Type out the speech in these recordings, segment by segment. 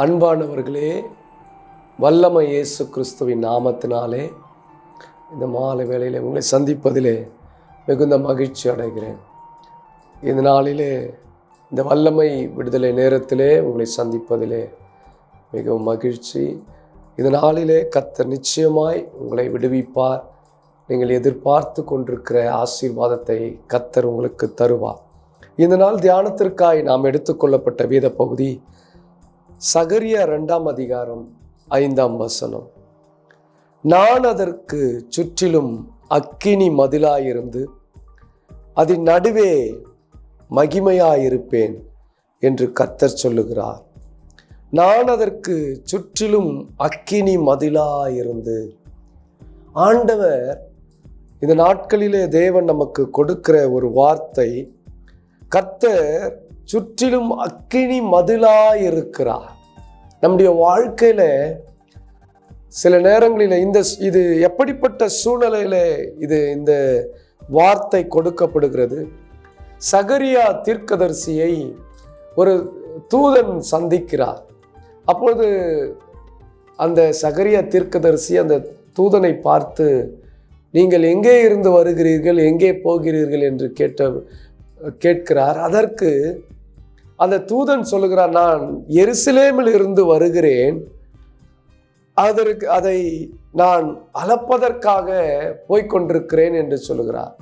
அன்பானவர்களே, வல்லமை இயேசு கிறிஸ்துவின் நாமத்தினாலே இந்த மாலை வேளையிலே உங்களை சந்திப்பதிலே மிகுந்த மகிழ்ச்சி அடைகிறேன். இந்த நாளிலே இந்த வல்லமை விடுதலை நேரத்திலே உங்களை சந்திப்பதிலே மிகவும் மகிழ்ச்சி. இந்த நாளிலே கர்த்தர் நிச்சயமாய் உங்களை விடுவிப்பார். நீங்கள் எதிர்பார்த்து கொண்டிருக்கிற ஆசீர்வாதத்தை கர்த்தர் உங்களுக்கு தருவார். இந்த நாள் தியானத்திற்காய் நாம் எடுத்துக்கொள்ளப்பட்ட வேத பகுதி சகரியா 2ஆம் அதிகாரம் 5ஆம் வசனம். நான் அதற்கு சுற்றிலும் அக்கினி மதிலாயிருந்து அதன் நடுவே மகிமையாயிருப்பேன் என்று கர்த்தர் சொல்லுகிறார். நான் அதற்கு சுற்றிலும் அக்கினி மதிலாயிருந்து. ஆண்டவர் இந்த நாட்களிலே தேவன் நமக்கு கொடுக்கிற ஒரு வார்த்தை, கர்த்தர் சுற்றிலும் அக்கினி மதிலாயிருக்கிறார். நம்முடைய வாழ்க்கையில சில நேரங்களில் இது எப்படிப்பட்ட சூழ்நிலையில இந்த வார்த்தை கொடுக்கப்படுகிறது? சகரியா தீர்க்கதரிசியை ஒரு தூதன் சந்திக்கிறார். அப்பொழுது அந்த சகரியா தீர்க்கதரிசி அந்த தூதனை பார்த்து, நீங்கள் எங்கே இருந்து வருகிறீர்கள், எங்கே போகிறீர்கள் என்று கேட்கிறார். அதற்கு அந்த தூதன் சொல்லுகிறார், நான் எருசலேமில் இருந்து வருகிறேன், அதை நான் அளப்பதற்காக போய்கொண்டிருக்கிறேன் என்று சொல்லுகிறார்.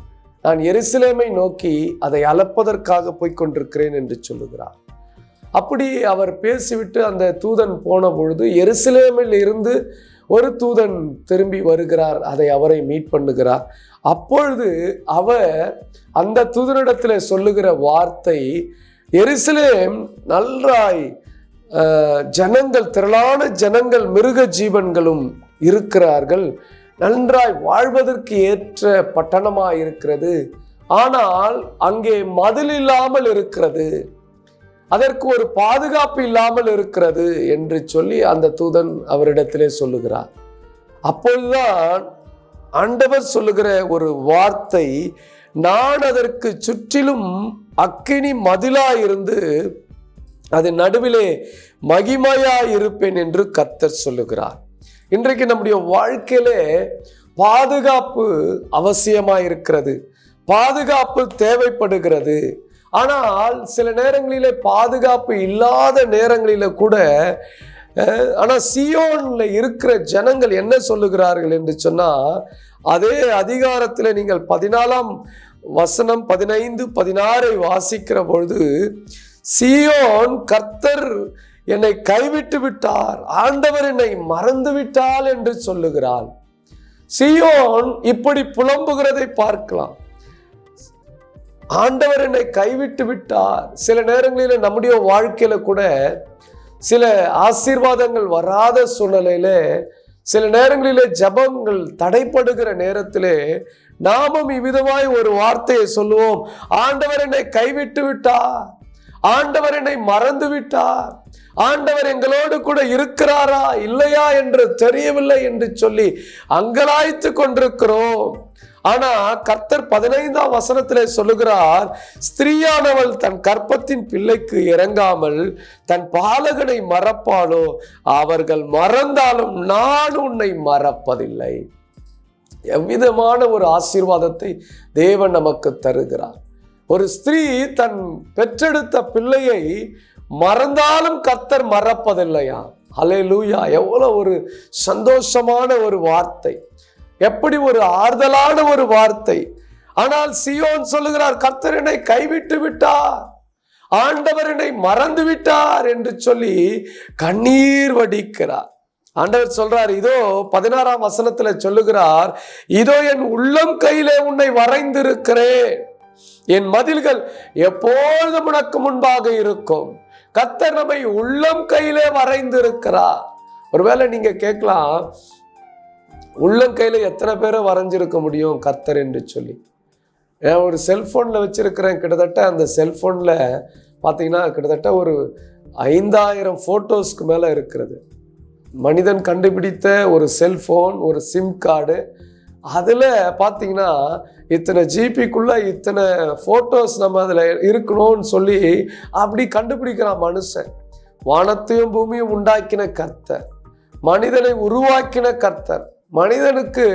நான் எருசலேமை நோக்கி அதை அளப்பதற்காக போய்கொண்டிருக்கிறேன் என்று சொல்லுகிறார். அப்படி அவர் பேசிவிட்டு அந்த தூதன் போன பொழுது எருசலேமில் இருந்து ஒரு தூதன் திரும்பி வருகிறார். அவரை மீட் பண்ணுகிறார். அப்பொழுது அவர் அந்த தூதனிடத்தில் சொல்லுகிற வார்த்தை, எருசலேம் நன்றாய் ஜனங்கள், திரளான ஜனங்கள், மிருக ஜீவன்களும் இருக்கிறார்கள், நன்றாய் வாழ்வதற்கு ஏற்ற பட்டணமாய் இருக்கிறது, ஆனால் அங்கே மதில் இல்லாமல் இருக்கிறது, அதற்கு ஒரு பாதுகாப்பு இல்லாமல் இருக்கிறது என்று சொல்லி அந்த தூதன் அவரிடத்திலே சொல்லுகிறார். அப்பொழுதுதான் ஆண்டவர் சொல்லுகிற ஒரு வார்த்தை, நான் அதற்கு சுற்றிலும் அக்கினி மதிலாயிருந்து அது நடுவிலே மகிமையாயிருப்பேன் என்று கர்த்தர் சொல்லுகிறார். இன்றைக்கு நம்முடைய வாழ்க்கையிலே பாதுகாப்பு அவசியமாயிருக்கிறது, பாதுகாப்பு தேவைப்படுகிறது. ஆனால் சில நேரங்களிலே பாதுகாப்பு இல்லாத நேரங்களில கூட, ஆனால் சீயோன்ல இருக்கிற ஜனங்கள் என்ன சொல்லுகிறார்கள் என்று சொன்னா, அதே அதிகாரத்தில் நீங்கள் 14ஆம் வசனம் 15, 16 வாசிக்கிற பொழுது, சீயோன் கர்த்தர் என்னை கைவிட்டு விட்டார், ஆண்டவர் என்னை மறந்து விட்டால் என்று சொல்லுகிறாள். சீயோன் இப்படி புலம்புகிறதை பார்க்கலாம். ஆண்டவர் என்னை கைவிட்டு விட்டார். சில நேரங்களில் நம்முடைய வாழ்க்கையில கூட சில ஆசீர்வாதங்கள் வராத சூழ்நிலையில, சில நேரங்களிலே ஜபங்கள் தடைப்படுகிற நேரத்திலே நாமும் இவ்விதமாய் ஒரு வார்த்தையை சொல்லுவோம், ஆண்டவர் என்னை கைவிட்டு விட்டார், ஆண்டவர் என்னை மறந்து விட்டார், ஆண்டவர் எங்களோடு கூட இருக்கிறாரா இல்லையா என்று தெரியவில்லை என்று சொல்லி அங்கலாய்த்து கொண்டிருக்கிறோம். ஆனா கர்த்தர் 15ஆம் வசனத்திலே சொல்லுகிறார், ஸ்திரீயானவள் தன் கற்பத்தின் பிள்ளைக்கு இறங்காமல் தன் பாலகனை மறப்பாளோ, அவர்கள் மறந்தாலும் நான் உன்னை மறப்பதில்லை. எவ்விதமான ஒரு ஆசீர்வாதத்தை தேவன் நமக்கு தருகிறார். ஒரு ஸ்திரீ தன் பெற்றெடுத்த பிள்ளையை மறந்தாலும் கர்த்தர் மறப்பதில்லையா? ஹல்லேலூயா! எவ்வளவு ஒரு சந்தோஷமான ஒரு வார்த்தை, எப்படி ஒரு ஆறுதலான ஒரு வார்த்தை. ஆனால் சீயோன் சொல்லுகிறார், கர்த்தர் என்னை கைவிட்டு விட்டார், ஆண்டவர் என்னை மறந்து விட்டார் என்று சொல்லி கண்ணீர் வடிக்கிறார். ஆண்டவர் சொல்றார், இதோ 16ஆம் வசனத்துல சொல்லுகிறார், இதோ என் உள்ளம் கையிலே உன்னை வரைந்திருக்கிறேன், என் மதில்கள் எப்பொழுதும் உனக்கு முன்பாக இருக்கும். கர்த்தர் நம்மை உள்ளம் கையிலே வரைந்திருக்கிறார். ஒருவேளை நீங்க கேட்கலாம், உள்ளங்கையில எத்தனை பேரை வரைஞ்சிருக்க முடியும் கர்த்தர் என்று சொல்லி? ஒரு செல்போன்ல வச்சிருக்கிறேன், கிட்டத்தட்ட அந்த செல்போன்ல பார்த்தீங்கன்னா கிட்டத்தட்ட ஒரு 5000 போட்டோஸ்க்கு மேல இருக்கிறது. மனிதன் கண்டுபிடித்த ஒரு செல்போன், ஒரு சிம் கார்டு, அதில் பார்த்தீங்கன்னா இத்தனை ஜிபிக்குள்ள இத்தனை ஃபோட்டோஸ் நம்ம அதில் இருக்கணும்னு சொல்லி அப்படி கண்டுபிடிக்கிறான் மனுஷன். வானத்தையும் பூமியும் உண்டாக்கின கர்த்தர், மனிதனை உருவாக்கின கர்த்தர், மனிதனுக்கு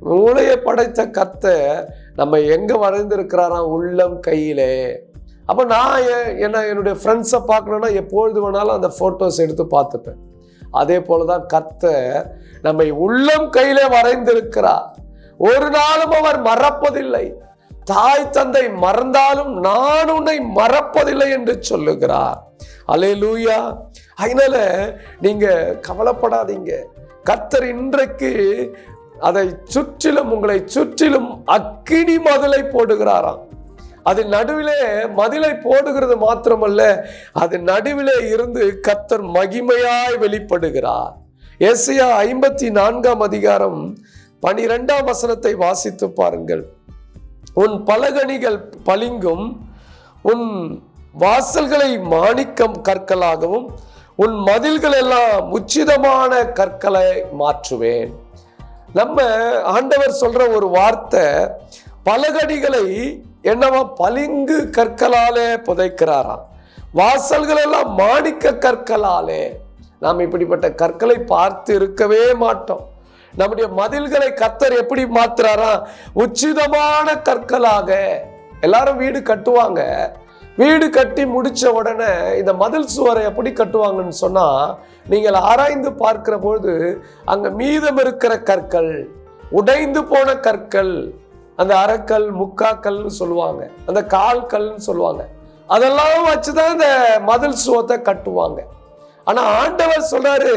மூளையை படைத்த கர்த்தர் நம்ம எங்க வரைந்திருக்கிறாராம்? உள்ளம் கையிலே. அப்போ நான் என்னுடைய ஃப்ரெண்ட்ஸை பார்க்கணுன்னா எப்பொழுது வேணாலும் அந்த ஃபோட்டோஸ் எடுத்து பார்த்துப்பேன். அதே போலதான் கர்த்தர் நம்மை உள்ளம் கையிலே வரைந்திருக்கிறார். ஒரு நாளும் அவர் மறப்பதில்லை. தாய் தந்தை மறந்தாலும் நான் உன்னை மறப்பதில்லை என்று சொல்லுகிறார். அல்லேலூயா. அதனால நீங்க கவலைப்படாதீங்க. கர்த்தர் இன்றைக்கு அதை சுற்றிலும், உங்களை சுற்றிலும் அக்கினி மதிலை போடுகிறாராம். அது நடுவிலே மதிலை போடுகிறது மாத்திரமல்ல, அது நடுவிலே இருந்து கர்த்தர் மகிமையாய் வெளிப்படுகிறார். ஏசாயா 54 அதிகாரம் 12 வசனத்தை வாசித்து பாருங்கள். உன் பலகணிகள் பளிங்கும், உன் வாசல்களை மாணிக்கம் கற்களாகவும், உன் மதில்கள் எல்லாம் உச்சிதமான கற்களை மாற்றுவேன். நம்ம ஆண்டவர் சொல்ற ஒரு வார்த்தை, பலகணிகளை என்னவா பளிங்கு கற்களாலே புதைக்கிறாராம், வாசல்கள் எல்லாம் மாணிக்க கற்களாலே. நாம் இப்படிப்பட்ட கற்களை பார்த்து இருக்கவே மாட்டோம். நம்முடைய மதில்களை கர்த்தர் எப்படி மாத்துறாரா? உச்சிதமான கற்களாக. எல்லாரும் வீடு கட்டுவாங்க. வீடு கட்டி முடிச்ச உடனே இந்த மதில் சுவரை எப்படி கட்டுவாங்கன்னு சொன்னா, நீங்கள் ஆராய்ந்து பார்க்கிற பொழுது அங்க மீதம் இருக்கிற கற்கள், உடைந்து போன கற்கள், அந்த அரைக்கல் முக்காக்கல்னு சொல்லுவாங்க, அந்த கால்கல்னு சொல்லுவாங்க, அதெல்லாம் வச்சுதான் இந்த மதில் சுவத்தை கட்டுவாங்க. ஆனா ஆண்டவர் சொல்றாரு,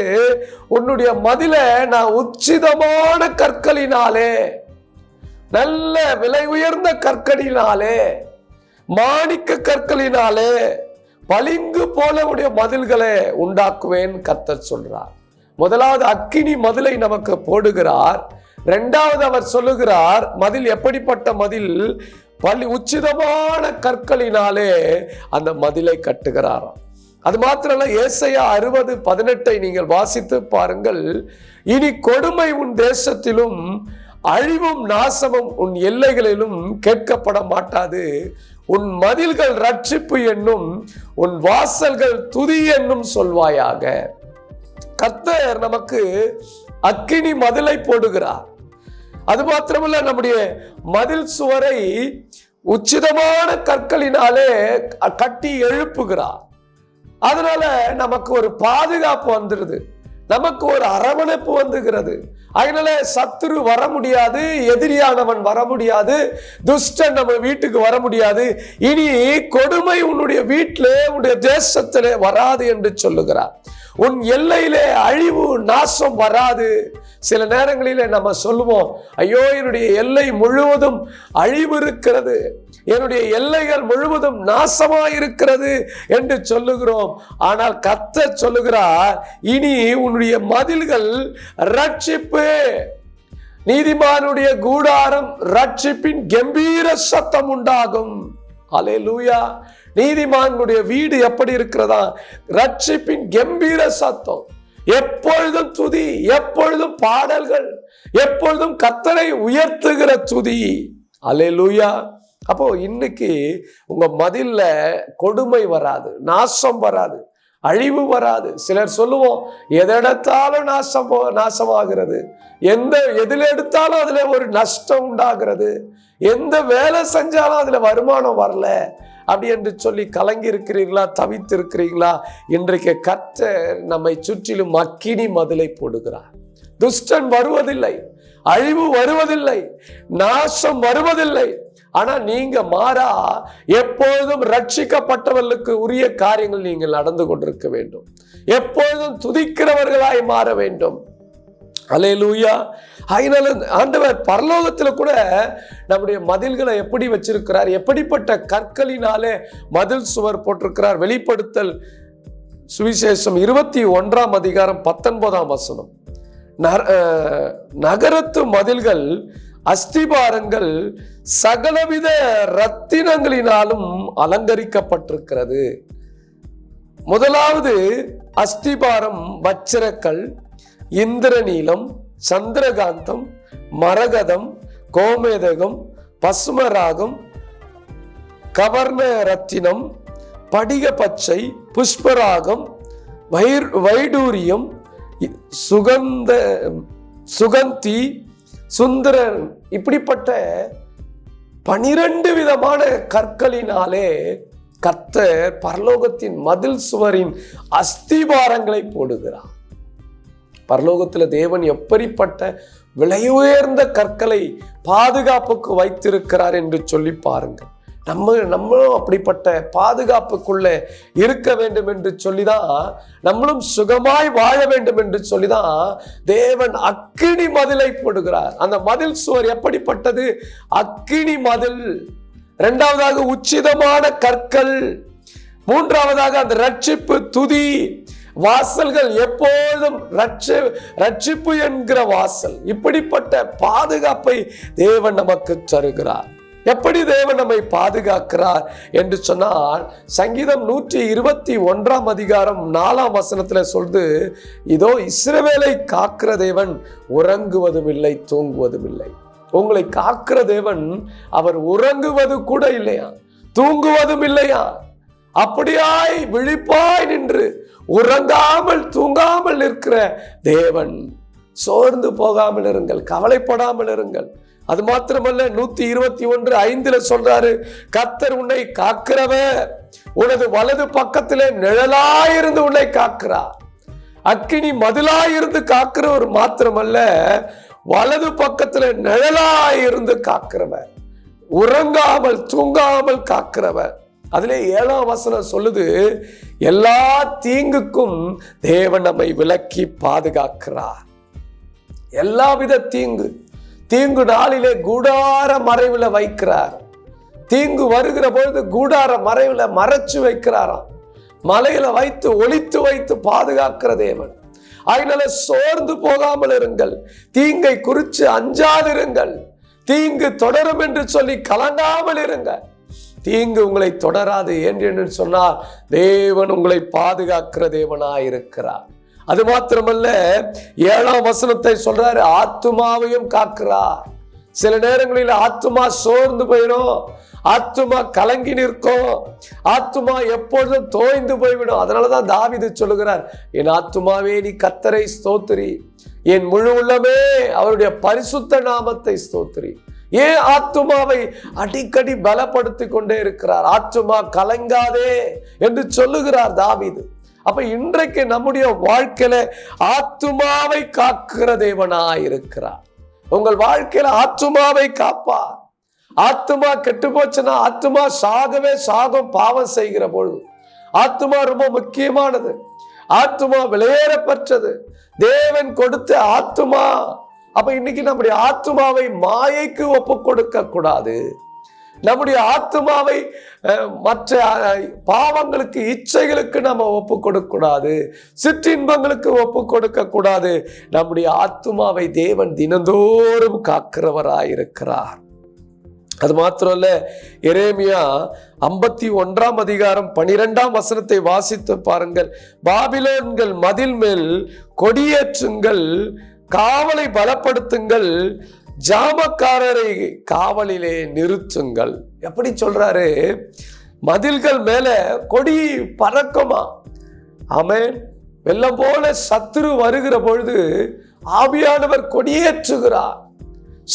உன்னுடைய மதில நான் உச்சிதமான கற்களினாலே, நல்ல விலை உயர்ந்த கற்களினாலே, மாணிக்க கற்களினாலே, பளிங்கு போல உடைய மதில்களை உண்டாக்குவேன் கர்த்தர் சொல்றார். முதலாவது அக்கினி மதிலை நமக்கு போடுகிறார். இரண்டாவது அவர் சொல்லுகிறார், மதில் எப்படிப்பட்ட மதில்? உச்சிதமான கற்களினாலே அந்த மதிலை கட்டுகிறாராம். அது மாத்திரமல்ல, ஏசாயா 60:18 நீங்கள் வாசித்து பாருங்கள். இனி கொடுமை உன் தேசத்திலும் அழிவும் நாசமும் உன் எல்லைகளிலும் கேட்கப்பட மாட்டாது. உன் மதில்கள் ரட்சிப்பு என்னும், உன் வாசல்கள் துதி என்னும் சொல்வாயாக. கர்த்தர் நமக்கு அக்கினி மதிலை போடுகிறார். அது மாத்திரமல்ல, நம்முடைய மதில் சுவரை உச்சிதமான கற்களினாலே கட்டி எழுப்புகிறார். அதனால நமக்கு ஒரு பாதுகாப்பு வந்துடுது, நமக்கு ஒரு அரவணைப்பு வந்துகிறது. அதனால சத்துரு வர முடியாது, எதிரியானவன் வர முடியாது, துஷ்டன் நம்ம வீட்டுக்கு வர முடியாது. இனி கொடுமை உன்னுடைய வீட்டிலே, உன்னுடைய தேசத்திலே வராது என்று சொல்லுகிறார். உன் எல்லையிலே அழிவு நாசம் வராது. சில நேரங்களிலே நம்ம சொல்லுவோம், ஐயோ என்னுடைய எல்லை முழுவதும் அழிவு இருக்கிறது, என்னுடைய எல்லைகள் முழுவதும் நாசமாயிருக்கிறது என்று சொல்லுகிறோம். ஆனால் கர்த்தர் சொல்லுகிறார், இனி உன்னுடைய மதில்கள் ரட்சிப்பு, நீதிமானுடைய கூடாரம் ரட்சிப்பின் கம்பீர சத்தம் உண்டாகும். அல்லேலூயா. நீதிமானுடைய வீடு எப்படி இருக்கிறதா? ரட்சிப்பின் கம்பீர சத்தம், எப்பொழுதும் துதி, எப்பொழுதும் பாடல்கள், எப்பொழுதும் கர்த்தரை உயர்த்துகிற துதி. அல்லேலூயா. அப்போ இன்னைக்கு உங்க மதில்ல கொடுமை வராது, நாசம் வராது, அழிவு வராது. சிலர் சொல்லுவோம், எதெடுத்தாலும் நாசமாகிறது, எதில் எடுத்தாலும் அதுல ஒரு நஷ்டம் உண்டாகிறது, எந்த வேலை செஞ்சாலும் அதுல வருமானம் வரல அப்படி என்று சொல்லி கலங்கி இருக்கிறீர்களா? தவித்து இருக்கிறீங்களா? இன்றைக்கு கர்த்தர் நம்மை சுற்றிலும் அக்கினி மதிலை போடுகிறார். துஷ்டன் வருவதில்லை, அழிவு வருவதில்லை, நாசம் வருவதில்லை. ஆனா நீங்க மாறா எப்பொழுதும் ரட்சிக்கப்பட்டவர்களுக்கு உரிய காரியங்கள் நீங்கள் நடந்து கொண்டிருக்க வேண்டும். எப்பொழுதும் துதிக்கிறவர்களாய் மாற வேண்டும். அல்லேலூயா. அதனால ஆண்டவர் பரலோகத்துல கூட நம்முடைய மதில்களை எப்படி வச்சிருக்கிறார், எப்படிப்பட்ட கற்களினாலே மதில் சுவர் போட்டிருக்கிறார். வெளிப்படுத்தல் சுவிசேஷம் 21 அதிகாரம் 19 வசனம். நகரத்து மதில்கள் அஸ்திபாரங்கள் சகலவித ரத்தினங்களினாலும் அலங்கரிக்கப்பட்டிருக்கிறது. முதலாவது அஸ்திபாரம் வச்சிரக்கல், இந்திரநீலம், சந்திரகாந்தம், மரகதம், கோமேதகம், பசுமராகம், கவர்ண ரத்தினம், படிக பச்சை, புஷ்பராகம், வைடூரியம், சுகந்தி, சுந்தரன், இப்படிப்பட்ட 12 விதமான கற்களினாலே கர்த்தர் பரலோகத்தின் மதில் சுவரின் அஸ்திபாரங்களை போடுகிறார். பரலோகத்துல தேவன் எப்படிப்பட்ட விலையுயர்ந்த கற்களை பாதுகாப்புக்கு வைத்திருக்கிறார் என்று சொல்லி பாருங்கள். நம்மளும் அப்படிப்பட்ட பாதுகாப்புக்குள்ள இருக்க வேண்டும் என்று சொல்லிதான், நம்மளும் சுகமாய் வாழ வேண்டும் என்று சொல்லிதான் தேவன் அக்கினி மதிலை போடுகிறார். அந்த மதில் சுவர் எப்படிப்பட்டது? அக்கினி மதில். இரண்டாவதாக உச்சிதமான கற்கள். மூன்றாவதாக அந்த ரட்சிப்பு துதி வாசல்கள், எப்போதும் ரட்சிப்பு என்கிற வாசல். இப்படிப்பட்ட பாதுகாப்பை தேவன் நமக்கு தருகிறார். எப்படி தேவன் நம்மை பாதுகாக்கிறார் என்று சொன்னால், சங்கீதம் 121 அதிகாரம் 4 சொல்லுது, இதோ இஸ்ரவேலை காக்கிற தேவன் உறங்குவதும் இல்லை தூங்குவதும் இல்லை. உங்களை காக்கிற தேவன் அவர் உறங்குவது கூட இல்லையா, தூங்குவதும் இல்லையா. அப்படியாய் விழிப்பாய் நின்று உறங்காமல் தூங்காமல் இருக்கிற தேவன். சோர்ந்து போகாமல் இருங்கள், கவலைப்படாமல் இருங்கள். அது மாத்திரமல்ல, 121:5 சொல்றாரு, கர்த்தர் உன்னை காக்கிறவர், உனது வலது பக்கத்திலே நிழலாயிருந்து உன்னை காக்கிறார். அக்கினி மதிலாயிருந்து காக்கிறவர் மாத்திரமல்ல, வலது பக்கத்துல நிழலாயிருந்து காக்கிறவர், உறங்காமல் தூங்காமல் காக்கிறவர். அதிலே 7 சொல்லுது, எல்லா தீங்குக்கும் தேவன் நம்மை விலக்கி பாதுகாக்கிறார். எல்லாவித தீங்கு நாளிலே கூடார மறைவுல வைக்கிறார். தீங்கு வருகிற பொழுது கூடார மறைவுல மறைச்சு வைக்கிறாராம். மலையில வைத்து ஒளித்து வைத்து பாதுகாக்கிற தேவன். அதனால சோர்ந்து போகாமல் இருங்கள், தீங்கை குறித்து அஞ்சாதிருங்கள். தீங்கு தொடரும் என்று சொல்லி கலங்காமல் இருங்கள். தீங்கு உங்களை தொடராது என்று சொன்னால் தேவன் உங்களை பாதுகாக்கிற தேவனாயிருக்கிறார். அது மாத்திரமல்ல, 7 சொல்றாரு, ஆத்துமாவையும் காக்கிறார். சில நேரங்களில் ஆத்துமா சோர்ந்து போயிடும், ஆத்துமா கலங்கி நிற்கும், ஆத்துமா எப்பொழுதும் தோய்ந்து போய்விடும். அதனாலதான் தாவீது சொல்லுகிறார், என் ஆத்துமாவே நீ கர்த்தரை ஸ்தோத்திரி, என் முழு உள்ளமே அவருடைய பரிசுத்த நாமத்தை ஸ்தோத்திரி. ஏன் ஆத்துமாவை அடிக்கடி பலப்படுத்தி கொண்டே இருக்கிறார்? ஆத்துமா கலங்காதே என்று சொல்லுகிறார் தாவீது. அப்ப இன்றைக்கு நம்முடைய வாழ்க்கையில ஆத்துமாவை காக்கிற தேவனாயிருக்கிறார். உங்கள் வாழ்க்கையில ஆத்துமாவை காப்பார். ஆத்துமா கெட்டு போச்சுன்னா, ஆத்துமா சாகவே சாகும் பாவம் செய்கிற பொழுது. ஆத்துமா ரொம்ப முக்கியமானது, ஆத்துமா விலையேறப்பட்டது, தேவன் கொடுத்த ஆத்துமா. அப்ப இன்னைக்கு நம்முடைய ஆத்துமாவை மாயைக்கு ஒப்பு கொடுக்க கூடாது. நம்முடைய ஆத்துமாவை மற்ற பாவங்களுக்கு, இச்சைகளுக்கு நம்ம ஒப்பு கொடுக்க கூடாது, சிற்றின்பங்களுக்கு ஒப்பு கொடுக்க கூடாது. நம்முடைய ஆத்துமாவை தேவன் தினந்தோறும் காக்கிறவராயிருக்கிறார். அது மாத்திரம் இல்ல, எரேமியா 51 அதிகாரம் 12 வாசித்து பாருங்கள். பாபிலோன்கள் மதில் மேல் கொடியேற்றுங்கள், காவலை பலப்படுத்துங்கள், ஜாமக்காரரை காவலிலே நிறுத்துங்கள். எப்படி சொல்றாரு? மதில்கள் மேல கொடி பறக்குமா? ஆமென். வெள்ளம் போல சத்துரு வருகிற பொழுது ஆவியானவர் கொடியேற்றுகிறார்.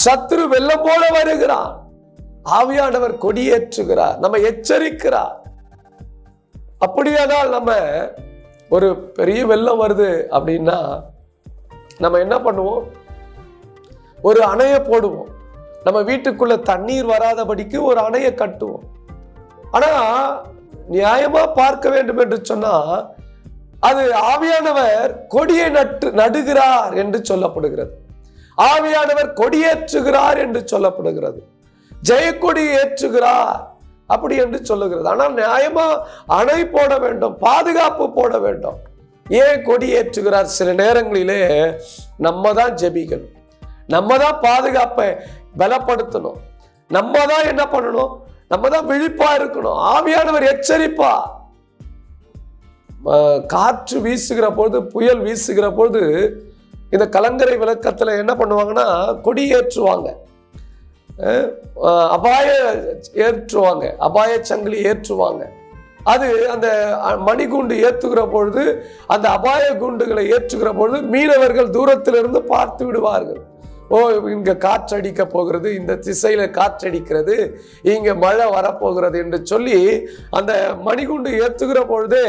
சத்துரு வெள்ளம் போல வருகிறார், ஆவியானவர் கொடியேற்றுகிறார், நம்ம எச்சரிக்கிறார். அப்படியானால் நம்ம ஒரு பெரிய வெள்ளம் வருது அப்படின்னா நம்ம என்ன பண்ணுவோம்? ஒரு அணையை போடுவோம். நம்ம வீட்டுக்குள்ள தண்ணீர் வராதபடிக்கு ஒரு அணையை கட்டுவோம். ஆனா நியாயமா பார்க்க வேண்டும் என்று சொன்னா, அது ஆவியானவர் கொடியை நடுகிறார் என்று சொல்லப்படுகிறது. ஆவியானவர் கொடியேற்றுகிறார் என்று சொல்லப்படுகிறது. ஜெயக்கொடி ஏற்றுகிறார் அப்படி என்று சொல்லுகிறது. ஆனால் நியாயமா அணை போட வேண்டும், பாதுகாப்பு போட வேண்டும். ஏன் கொடி ஏற்றுகிறார்? சில நேரங்களிலே நம்ம தான் ஜெபிக்கணும், நம்ம தான் பாதுகாப்பை பலப்படுத்தணும், நம்ம தான் என்ன பண்ணணும், நம்ம தான் விழிப்பா இருக்கணும். ஆவியானவர் எச்சரிப்பா. காற்று வீசுகிற பொழுது, புயல் வீசுகிற பொழுது இந்த கலங்கரை விளக்கத்துல என்ன பண்ணுவாங்கன்னா, கொடி ஏற்றுவாங்க, அபாய ஏற்றுவாங்க, அபாய சங்கிலி ஏற்றுவாங்க. அது அந்த மணிகுண்டு ஏற்றுகிற பொழுது, அந்த அபாய குண்டுகளை ஏற்றுகிற பொழுது மீனவர்கள் தூரத்திலிருந்து பார்த்து விடுவார்கள். ஓ, இங்க காற்றடிக்க போகிறது, இந்த திசையில காற்றடிக்கிறது, இங்க மழை வரப்போகிறது என்று சொல்லி அந்த மணிகுண்டு ஏற்றுகிற பொழுதே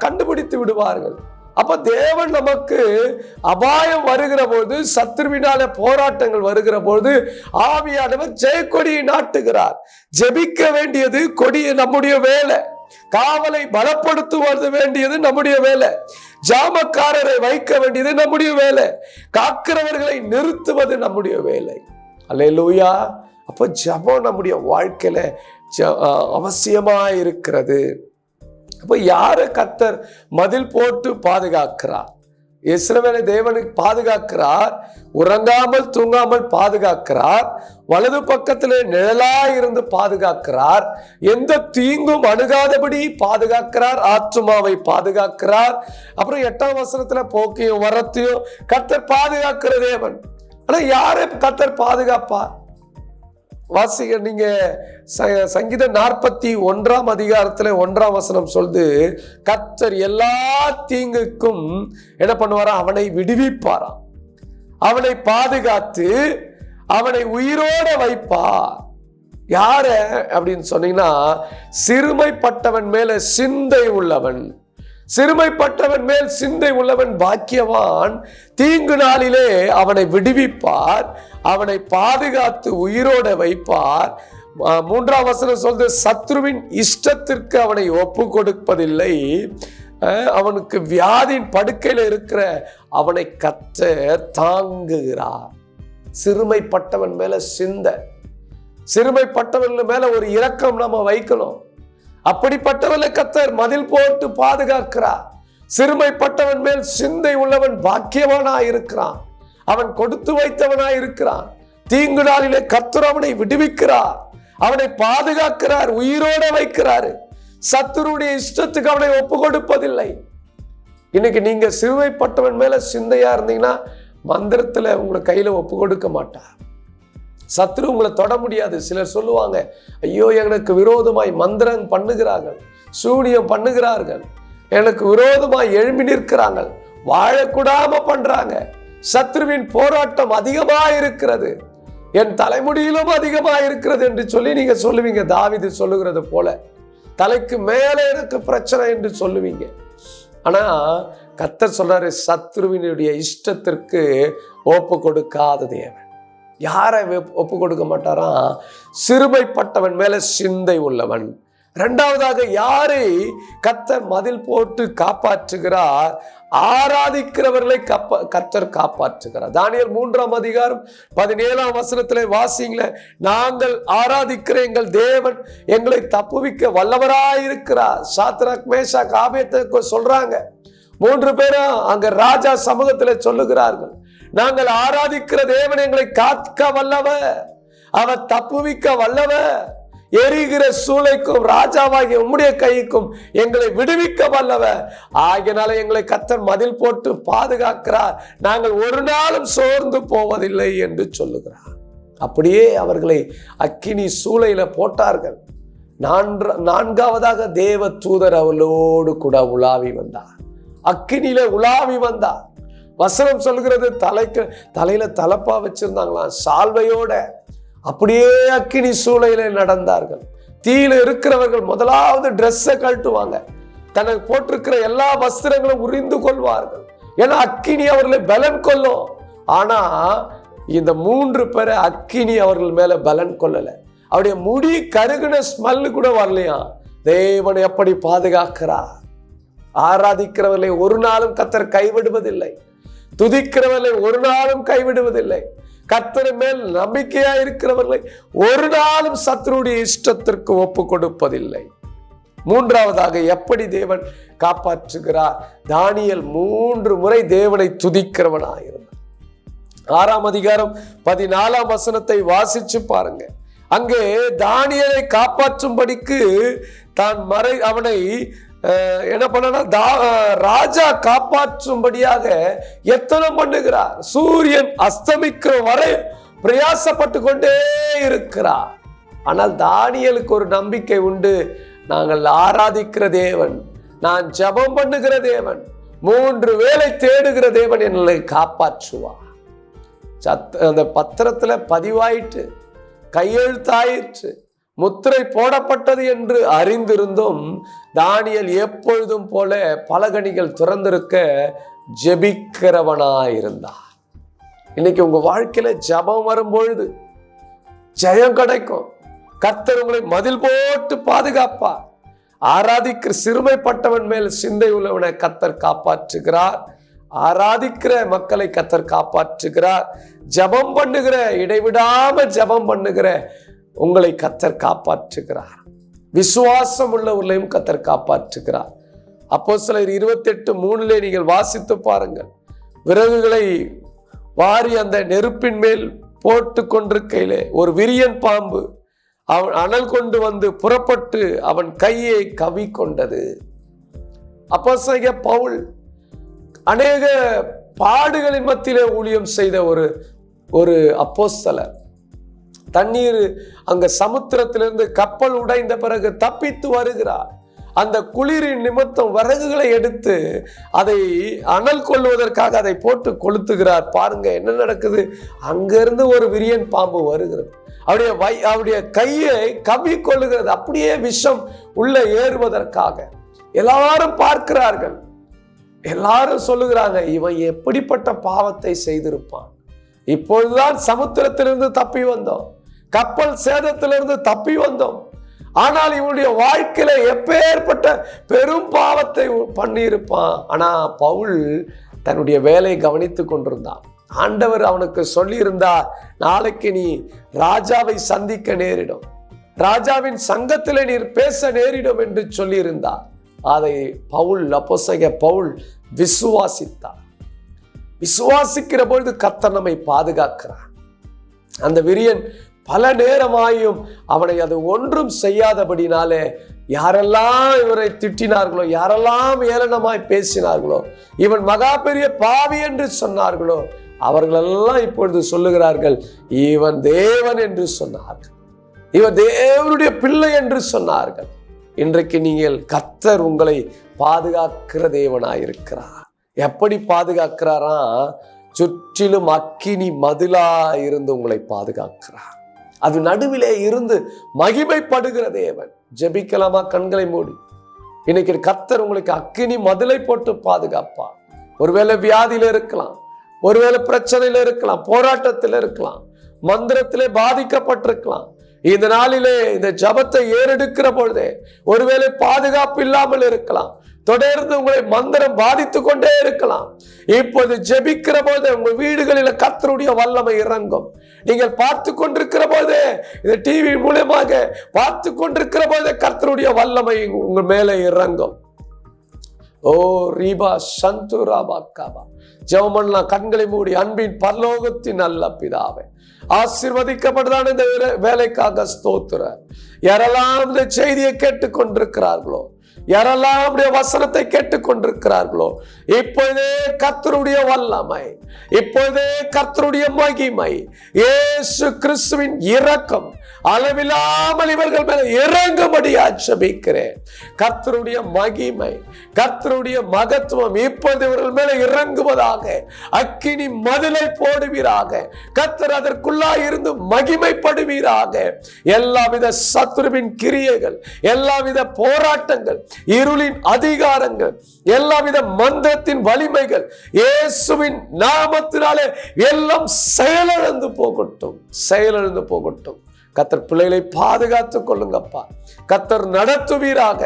கண்டுபிடித்து விடுவார்கள். அப்ப தேவன் நமக்கு அபாயம் வருகிற போது, சத்துருவினால போராட்டங்கள் வருகிற போது ஆவியானவர் ஜெயக்கொடியை நாட்டுகிறார். ஜெபிக்க வேண்டியது கொடிய நம்முடைய வேலை, காவலை பலப்படுத்துவது வேண்டியது நம்முடைய வேலை, ஜாமக்காரரை வைக்க வேண்டியது நம்முடைய வேலை, காக்கிறவர்களை நிறுத்துவது நம்முடைய வேலை. அல்லேலூயா. அப்ப ஜெபம் நம்முடைய வாழ்க்கையில அவசியமா இருக்கிறது. அப்ப யாரை கர்த்தர் மதில் போட்டு பாதுகாக்கிறார்? இஸ்ரவேலை தேவனுக்கு பாதுகாக்கிறார். உறங்காமல் தூங்காமல் பாதுகாக்கிறார். வலது பக்கத்திலே நிழலாய் இருந்து பாதுகாக்கிறார். எந்த தீங்கும் அணுகாதபடி பாதுகாக்கிறார். ஆத்துமாவை பாதுகாக்கிறார். அப்புறம் 8ஆம் வசனத்துல போக்கையும் வரத்தையும் கர்த்தர் பாதுகாக்கிற தேவன். ஆனா யாரை கர்த்தர் பாதுகாப்பார்? வாசிங்க, நீங்க சங்கீதம் 41ஆம் அதிகாரத்துல 1ஆம் வசனம் சொல்லுது, கர்த்தர் எல்லா தீங்குக்கும் என்ன பண்ணுவாரா? அவனை விடுவிப்பாராம், அவனை பாதுகாத்து அவனை உயிரோட வைப்பார். யார அப்படின்னு சொன்னீங்கன்னா, சிறுமைப்பட்டவன் மேல சிந்தை உள்ளவன். சிறுமைப்பட்டவன் மேல் சிந்தை உள்ளவன் பாக்கியவான். தீங்கு நாளிலே அவனை விடுவிப்பார், அவனை பாதுகாத்து உயிரோட வைப்பார். 3ஆம் வசனம் சொல்றது, சத்ருவின் இஷ்டத்திற்கு அவனை ஒப்பு கொடுப்பதில்லை. அவனுக்கு வியாதியின் படுக்கையில இருக்கிற அவனை கர்த்தர் தாங்குகிறார். சிறுமைப்பட்டவன் மேல சிந்தை, சிறுமைப்பட்டவன் மேல ஒரு இரக்கம் நம்ம வைக்கணும். அப்படிப்பட்டவனை கர்த்தர் மதில் போட்டு பாதுகாக்கிறார். சிறுமைப்பட்டவன் மேல் சிந்தை உள்ளவன் பாக்கியவானாய் இருக்கிறான், அவன் கொடுத்து வைத்தவனாய் இருக்கிறான். தீங்கு நாளிலே கர்த்தர் அவனை விடுவிக்கிறார், அவனை பாதுகாக்கிறார், உயிரோட வைக்கிறாரு. சத்துருடைய இஷ்டத்துக்கு அவனை ஒப்பு கொடுப்பதில்லை. இன்னைக்கு நீங்க சிறுமைப்பட்டவன் மேல சிந்தையா இருந்தீங்கன்னா மந்திரத்துல உங்களை கையில ஒப்பு கொடுக்க மாட்டார். சத்ரு உங்களை தொட முடியாது. சிலர் சொல்லுவாங்க, ஐயோ எனக்கு விரோதமாய் மந்திரம் பண்ணுகிறார்கள், சூனியம் பண்ணுகிறார்கள், எனக்கு விரோதமாய் எழும்பி நிற்கிறாங்க, வாழக்கூடாம பண்றாங்க, சத்ருவின் போராட்டம் அதிகமாக இருக்கிறது, என் தலைமுடியிலும் அதிகமாக இருக்கிறது என்று சொல்லி நீங்க சொல்லுவீங்க. தாவீது சொல்லுகிறது போல தலைக்கு மேல எனக்கு பிரச்சனை என்று சொல்லுவீங்க. ஆனா கர்த்தர் சொல்றாரு, சத்ருவினுடைய இஷ்டத்திற்கு ஒப்பு கொடுக்காத தேவன். யாரை ஒப்பு கொடுக்க மாட்டாராம்? சிறுமைப்பட்டவன் மேல சிந்தை உள்ளவன். இரண்டாவதாக யாரை கர்த்தர் மதில் போட்டு காப்பாற்றுகிறார்? ஆராதிக்கிறவர்களை கர்த்தர் காப்பாற்றுகிறார். தானியேல் 3ஆம் அதிகாரம் 17ஆம் வசனத்திலே வாசிங்கள, நாங்கள் ஆராதிக்கிற எங்கள் தேவன் எங்களை தப்புவிக்க வல்லவராயிருக்கிறார். சாத்ராக், மேஷாக், ஆபேத்நேகோ சொல்றாங்க. 3 பேரும் அங்க ராஜா சமூகத்திலே சொல்லுகிறார்கள், நாங்கள் ஆராதிக்கிற தேவன் எங்களை காக்க வல்லவர், அவர் தப்புவிக்க வல்லவர், எரிகிற சூளைக்கும் ராஜாவாகிய உம்முடைய கைக்கும் எங்களை விடுவிக்க வல்லவர். ஆகினால எங்களை கர்த்தர் மதில் போட்டு பாதுகாக்கிறார், நாங்கள் ஒரு நாளும் சோர்ந்து போவதில்லை என்று சொல்லுகிறார். அப்படியே அவர்களை அக்கினி சூளையில போட்டார்கள். 4ஆவதாக தேவ தூதர் அவளோடு கூட உலாவி வந்தார், அக்கினியில உலாவி வந்தார். வசனம் சொல்கிறது, தலையில தலப்பா வச்சிருந்தாங்களாம், சால்வையோட. அப்படியே அக்கினி சூளையில நடந்தார்கள். தீயில இருக்கிறவர்கள் முதலாவது ட்ரெஸ்ஸை கழட்டுவாங்க, தனக்கு போட்டிருக்கிற எல்லா வஸ்திரங்களும் உரிந்து கொள்வார்கள். ஏன்னா அக்கினி அவர்களை பலன் கொள்ளும். ஆனா இந்த 3 பேரை அக்கினி அவர்கள் மேல பலன் கொள்ளல. அவருடைய முடி கருகின ஸ்மெல்லு கூட வரலையா. தேவன் எப்படி பாதுகாக்கிறார்? ஆராதிக்கிறவர்களை ஒரு நாளும் கர்த்தர் கைவிடுவதில்லை, துதிக்கிறவர்களை ஒரு நாளும் கைவிடுவதில்லை. கர்த்தர் மேல் நம்பிக்கையா இருக்கிறவர்களை ஒரு நாளும் சத்ருடைய இஷ்டத்திற்கு ஒப்பு கொடுப்பதில்லை. 3ஆவதாக எப்படி தேவன் காப்பாற்றுகிறார்? தானியேல் 3 முறை தேவனை துதிக்கிறவனாயிருந்தார். 6ஆம் அதிகாரம் 14ஆம் வசனத்தை வாசிச்சு பாருங்க. அங்கே தானியேலை காப்பாற்றும்படிக்கு அவனை என்ன பண்ணா, ராஜா காப்பாற்றும்படியாக எத்தனை பண்ணுகிறார். சூரியன் அஸ்தமிக்கிற வரை பிரயாசப்பட்டு கொண்டே இருக்கிறார். ஆனால் தானியேலுக்கு ஒரு நம்பிக்கை உண்டு, நாங்கள் ஆராதிக்கிற தேவன், நான் ஜெபம் பண்ணுகிற தேவன், 3 வேளை தேடுகிற தேவன் என்னை காப்பாற்றுவார். அந்த பத்திரத்துல பதிவாயிற்று, கையெழுத்தாயிற்று, முத்திரை போடப்பட்டது என்று அறிந்திருந்தும் தானியேல் எப்பொழுதும் போல பலகணிகள் திறந்திருக்க ஜெபிக்கிறவனாயிருந்தார். இன்னைக்கு உங்க வாழ்க்கையில ஜெபம் வரும்பொழுது ஜெயம் கிடைக்கும். கர்த்தர் உங்களை மதில் போட்டு பாதுகாப்பார். ஆராதிக்கிற சிறுமைப்பட்டவன் மேல் சிந்தை உள்ளவனை கர்த்தர் காப்பாற்றுகிறார். ஆராதிக்கிற மக்களை கர்த்தர் காப்பாற்றுகிறார். ஜெபம் பண்ணுகிற, இடைவிடாம ஜெபம் பண்ணுகிற உங்களை கர்த்தர் காப்பாற்றுகிறார். விசுவாசம் உள்ளவர்களையும் கர்த்தர் காப்பாற்றுகிறார். அப்போஸ்தலர் 28:3 நீங்கள் வாசித்து பாருங்கள். விறகுகளை வாரி அந்த நெருப்பின் மேல் போட்டு கொண்டிருக்கையிலே ஒரு விரியன் பாம்பு அவன் அனல் கொண்டு வந்து புறப்பட்டு அவன் கையை கவி கொண்டது. அப்போஸ்தலனாகிய பவுல் அநேக பாடுகளின் மத்தியிலே ஊழியம் செய்த ஒரு அப்போஸ்தலர். தண்ணீர் அங்க சமுத்திரத்திலிருந்து கப்பல் உடைந்த பிறகு தப்பித்து வருகிறார். அந்த குளிரின் நிமித்தம் விறகுகளை எடுத்து அதை அனல் கொள்வதற்காக அதை போட்டு கொளுத்துகிறார். பாருங்க என்ன நடக்குது. அங்கிருந்து ஒரு விரியன் பாம்பு வருகிறது. அவருடைய கையை கவி கொள்ளுகிறது. அப்படியே விஷம் உள்ள ஏறுவதற்காக எல்லாரும் பார்க்கிறார்கள். எல்லாரும் சொல்லுகிறாங்க, இவன் எப்படிப்பட்ட பாவத்தை செய்திருப்பான். இப்பொழுதுதான் சமுத்திரத்திலிருந்து தப்பி வந்தோம், கப்பல் சேதத்திலிருந்து தப்பி வந்தோம். ஆனால் இவனுடைய வாழ்க்கையில எப்பேற்பட்ட பெரும் பாவத்தை பண்ணியிருப்பான். ஆனா பவுல் தன்னுடைய வேலையை கவனித்துக் கொண்டிருந்தான். ஆண்டவர் அவனுக்கு சொல்லியிருந்தா, நாளைக்கு நீ ராஜாவை சந்திக்க நேரிடும், ராஜாவின் சங்கத்திலே நீர் பேச நேரிடும் என்று சொல்லியிருந்தார். அதை அப்போஸ்தலனாகிய பவுல் விசுவாசித்தார். விசுவாசிக்கிற பொழுது கர்த்தர் நம்மை பாதுகாக்கிறார். அந்த விரியன் பல நேரமாயும் அவனை அது ஒன்றும் செய்யாதபடினாலே யாரெல்லாம் இவரை திட்டினார்களோ, யாரெல்லாம் ஏளனமாய் பேசினார்களோ, இவன் மகா பெரிய பாவி என்று சொன்னார்களோ, அவர்களெல்லாம் இப்பொழுது சொல்லுகிறார்கள், இவன் தேவன் என்று சொன்னார்கள், இவன் தேவனுடைய பிள்ளை என்று சொன்னார்கள். இன்றைக்கு நீங்கள் கர்த்தர் உங்களை பாதுகாக்கிற தேவனாயிருக்கிறார். எப்படி பாதுகாக்கிறாரா? சுற்றிலும் அக்கினி மதிலா இருந்து உங்களை பாதுகாக்கிறார். அது நடுவிலே இருந்து மகிமைப்படுகிற தேவன். ஜெபிக்கலாமா கண்களை மூடி? இன்னைக்கு கர்த்தர் உங்களுக்கு அக்கினி மதிலை போட்டு பாதுகாப்பார். ஒருவேளை வியாதியில இருக்கலாம், ஒருவேளை பிரச்சனையில இருக்கலாம், போராட்டத்தில் இருக்கலாம், மந்திரத்திலே பாதிக்கப்பட்டிருக்கலாம். இந்த நாளிலே இந்த ஜபத்தை ஏறெடுக்கிற பொழுதே ஒருவேளை பாதுகாப்பு இல்லாமல் இருக்கலாம். தொடர்ந்து உங்களை மந்திரம் பாதித்து கொண்டே இருக்கலாம். இப்போது ஜெபிக்கிற போது உங்கள் வீடுகளில் கர்த்தருடைய வல்லமை இறங்கும். நீங்கள் பார்த்து கொண்டிருக்கிற போதே, இந்த டிவி மூலமாக பார்த்து கொண்டிருக்கிற போதே கர்த்தருடைய வல்லமை உங்கள் மேலே இறங்கும். ஓ ரீபா சந்து ராபா காபா. ஜெபம் பண்ணலாம் கண்களை மூடி. அன்பின் பரலோகத்தின் நல்ல பிதாவே, ஆசீர்வதிக்கப்படுதான இந்த வேலைக்காக ஸ்தோத்திர. யாரெல்லாம் இந்த செய்தியை கேட்டுக் கொண்டிருக்கிறார்களோ, யாரெல்லாம் அப்படியே வசனத்தை கேட்டுக்கொண்டிருக்கிறார்களோ, இப்பொழுதே கர்த்தருடைய வல்லமை, இப்பொழுதே கர்த்தருடைய மகிமை, இயேசு கிறிஸ்துவின் இரக்கம் அளவில்லாமல் இவர்கள் மேல இறங்கும்படி ஜெபிக்கிறேன். கர்த்தருடைய மகிமை, கர்த்தருடைய மகத்துவம் இப்பொழுது இவர்கள் மேல இறங்குவதாக. அக்கினி மதிலை போடுவீராக. கர்த்தர் அதற்குள்ளாய் இருந்து மகிமைப்படுவீராக. எல்லாவித சத்துருவின் கிரியைகள், எல்லாவித போராட்டங்கள், இருளின் அதிகாரங்கள், எல்லாவித மந்திரத்தின் வலிமைகள் இயேசுவின் நாமத்தினாலே எல்லாம் செயலிழந்து போகட்டும், செயலிழந்து போகட்டும். கர்த்தர் பிள்ளைகளை பாதுகாத்துக் கொள்ளுங்கப்பா. கர்த்தர் நடத்துவீராக.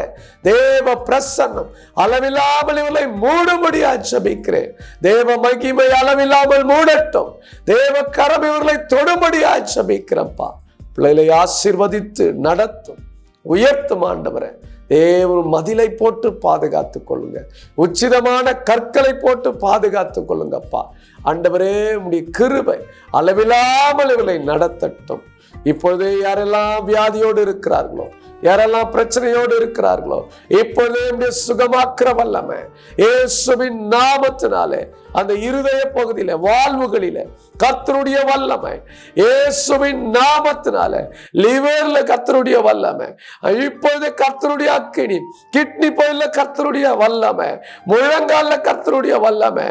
தேவ பிரசன்னம் அளவில்லாமல் இவளை மூடும்படியா ஜெபிக்கிறேன். தேவ மகிமை அளவில்லாமல் மூடட்டும். தேவ கரம் இவர்களை தொடும்படியா ஜெபிக்கிறப்பா. பிள்ளைகளை ஆசீர்வதித்து நடத்தும், உயர்த்தும் ஆண்டவரே. தேவன் மதிலை போட்டு பாதுகாத்துக் கொள்ளுங்க. உச்சிதமான கற்களை போட்டு பாதுகாத்துக் கொள்ளுங்கப்பா. ஆண்டவரே, உம்முடைய கிருபை அளவில்லாமல் இவளை நடத்தட்டும். இப்பொழுதே யாரெல்லாம் வியாதியோடு இருக்கிறார்களோ, யாரெல்லாம் பிரச்சனையோடு இருக்கிறார்களோ, இப்பொழுதே சுகமாக்குற வல்லமை இயேசுவின் நாமத்தினாலே அந்த இருதய பகுதியில, வாழ்வுகளில கர்த்தருடைய வல்லமை இயேசுவின் நாமத்தினால, லிவர்ல கர்த்தருடைய வல்லமை, இப்பொழுது கர்த்தருடைய அக்கினி, கிட்னி பகுதியில கர்த்தருடைய வல்லமை, முழங்கால கர்த்தருடைய வல்லமை,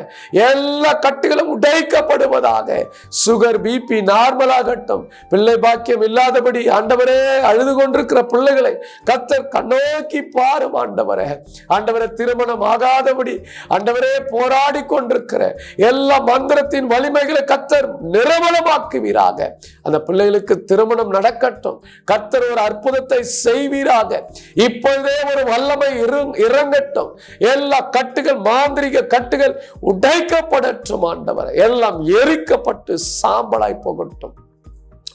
எல்லா கட்டுகளும் உடைக்கப்படுவதாக. Sugar, BP நார்மலாகட்டும். பிள்ளை பாக்கியம் இல்லாதபடி ஆண்டவரே அழுது கொண்டிருக்கிற பிள்ளைகளை கர்த்தர் கண்ணோக்கி பாரும் ஆண்டவரே. ஆண்டவரே, திருமணம் ஆகாதபடி ஆண்டவரே போராடி கொண்டிருக்கிற எல்லா மந்திரத்தின் வலிமைகளை கர்த்தர் நிரவலமாக்குவீராக. அந்த பிள்ளைகளுக்கு திருமணம் நடக்கட்டும். கர்த்தர் ஒரு அற்புதத்தை செய்வீராக. இப்பொழுதே ஒரு வல்லமை இறங்கட்டும். எல்லா கட்டுகள், மாந்திரிக கட்டுகள் உடைக்கப்படட்டும் ஆண்டவரே. எல்லாம் எரிக்கப்பட்டு சாம்பலாய் போகட்டும்.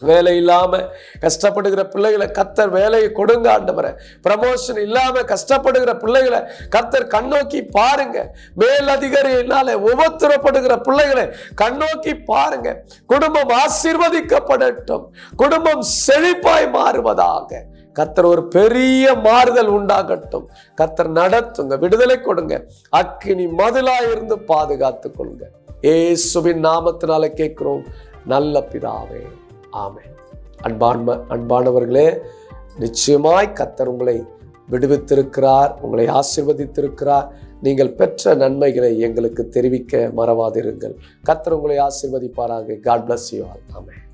வேலை இல்லாம கஷ்டப்படுகிற பிள்ளைகளை கர்த்தர் வேலையை கொடுங்க ஆண்டவரே. ப்ரமோஷன் இல்லாம கஷ்டப்படுகிற பிள்ளைகளை கர்த்தர் கண்ணோக்கி பாருங்க. மேல் அதிகாரியினால உபத்திரப்படுகிற பிள்ளைகளை கண்ணோக்கி பாருங்க. குடும்பம் ஆசீர்வதிக்கப்படட்டும். குடும்பம் செழிப்பாய் மாறுவதாக. கர்த்தர் ஒரு பெரிய மாறுதல் உண்டாகட்டும். கர்த்தர் நடத்துங்க, விடுதலை கொடுங்க. அக்கினி மதிலாய் இருந்து பாதுகாத்துக் கொள்ளுங்க. இயேசுவின் நாமத்தினால கேட்கிறோம் நல்ல பிதாவே, ஆமென். அன்பானவர்களே, நிச்சயமாய் கர்த்தர் உங்களை விடுவித்திருக்கிறார், உங்களை ஆசீர்வதித்திருக்கிறார். நீங்கள் பெற்ற நன்மைகளை எங்களுக்கு தெரிவிக்க மறவாதிருங்கள். கர்த்தர் உங்களை ஆசீர்வதிப்பாராக. God bless you all. ஆமென்.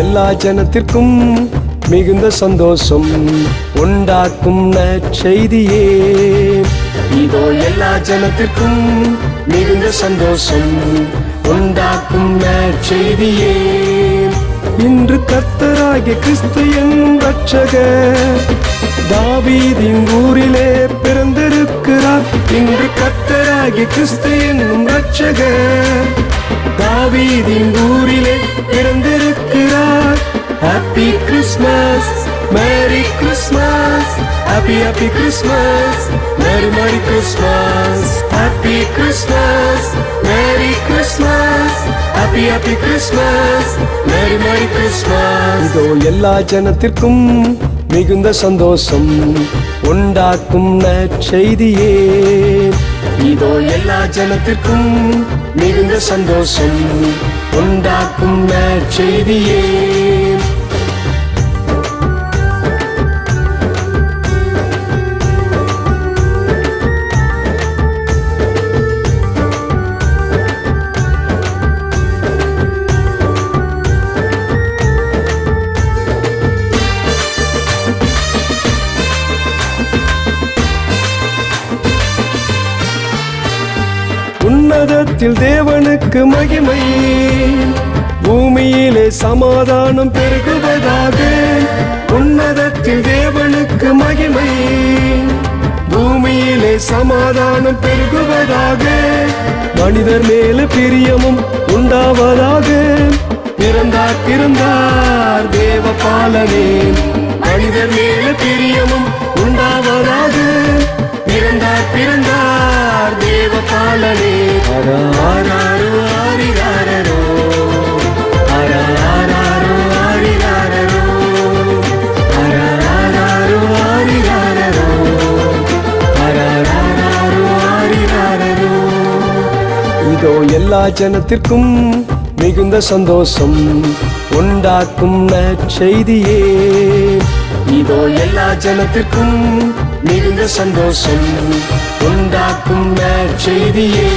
எல்லா ஜனத்திற்கும் மிகுந்த சந்தோஷம் உண்டாக்கும் நற்செய்தியே. இதோ எல்லா ஜனத்திற்கும் மிகுந்த சந்தோஷம் உண்டாக்கும் நற்செய்தியே. இன்று கர்த்தராகிய கிறிஸ்து என்னும் இரட்சகர் தாவீதின் ஊரிலே பிறந்திருக்கிறார். இன்று கர்த்தராகிய கிறிஸ்து என்னும் இரட்சகர் தாவீதின் ஊரிலே பிறந்திருக்கிறார். Happy Christmas, merry Christmas, happy happy Christmas, merry merry Christmas, happy Christmas, merry Christmas, happy happy Christmas, merry merry Christmas. இதோ எல்லா ஜனத்திற்கும் மிகுந்த சந்தோஷம் உண்டாக்கும் நற்செய்தியே. இதோ எல்லா ஜனத்திற்கும் மிகுந்த சந்தோஷம் உண்டாக்கும் நற்செய்தியே. உன்னதத்தில் தேவனுக்கு மகிமை, பூமியிலே சமாதானம் பெருகுவதாக. உன்னதத்தில் தேவனுக்கு மகிமை, பூமியிலே சமாதானம் பெருகுவதாக. மனிதர் மேல பிரியமும் உண்டாவதாக. பிறந்தார் பிறந்தார் தேவ பாலனே, மனிதர் மேல பிரியமும் உண்டாவதாக. பிறந்தார் பிறந்தார் தேவ பாலனே. ஆராரோ ஆரிராரோ, ஆராரோ ஆரிராரோ, ஆராரோ ஆரிராரோ, ஆராரோ ஆரிராரோ. இதோ எல்லா ஜனத்திற்கும் மிகுந்த சந்தோஷம் உண்டாக்கும் நற்செய்தியே. இதோ எல்லா ஜனத்திற்கும் மிகுந்த சந்தோஷம் உண்டாக்கும் நற்செய்தியே.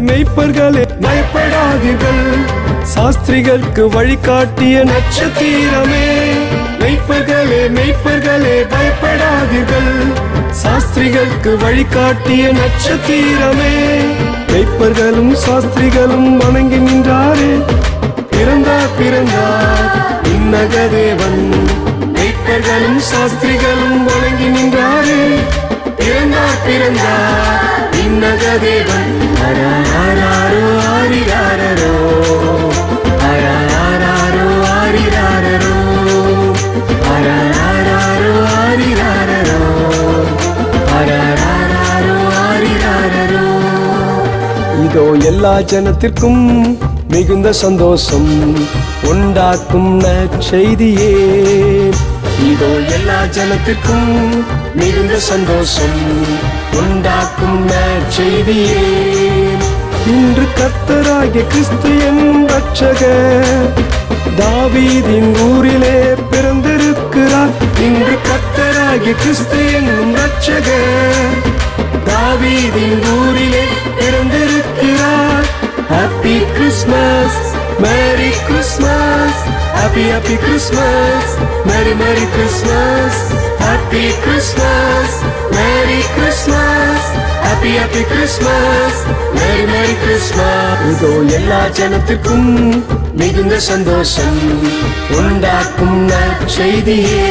மெய்ப்பர்களே பயப்படாதீர்கள், சாஸ்திரிகளுக்கு வழிகாட்டிய நட்சத்திரமே. மெய்ப்பர்களே பயப்படாதீர்கள், சாஸ்திரிகளுக்கு வழிகாட்டிய நட்சத்திரமே. மெய்ப்பர்களும் சாஸ்திரிகளும் வணங்கி நின்றாரே, பிறந்தார் விண்ணக தேவன். மெய்ப்பர்களும் சாஸ்திரிகளும் வணங்கி நின்றாரே, பிறந்தார் விண்ணக தேவன். ஆராரோ ஆரிராரோ, ஆராரோ ஆரிராரோ, ஆராரோ ஆரிராரோ, ஆராரோ ஆரிராரோ. இதோ எல்லா ஜனத்திற்கும் மிகுந்த சந்தோஷம் உண்டாக்கும் நற்செய்தியே. இதோ எல்லா ஜனத்திற்கும் மிகுந்த சந்தோஷம் உண்டாக்கும் நற்செய்தியே. இன்று கர்த்தராகிய கிறிஸ்து என்னும் இரட்சகர் தாவீதின் ஊரிலே பிறந்திருக்கிறார். இன்று கர்த்தராகிய கிறிஸ்து என்னும் இரட்சகர் தாவீதின் ஊரிலே பிறந்திருக்கிறார். Happy Christmas, Merry Christmas, Happy Christmas, Merry Christmas, Happy Christmas, Merry Christmas, Happy Christmas, Merry Christmas. இதோ எல்லா ஜனத்திற்கும் மிகுந்த சந்தோஷம் உண்டாக்கும் நற்செய்தியே.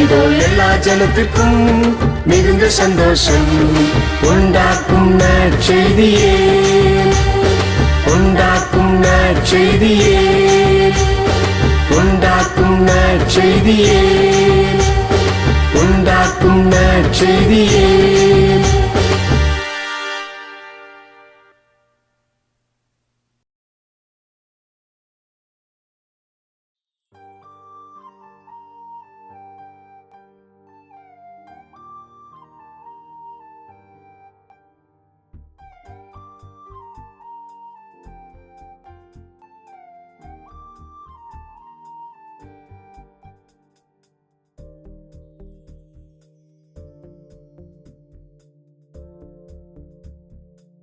இதோ எல்லா ஜனத்திற்கும் மிகுந்த சந்தோஷம் உண்டாக்கும் நற்செய்தியே, உண்டாக்கும் நற்செய்தியே, உண்டாக்கும் நற்செய்தியே, உண்டாக்கும் நற்செய்தியே.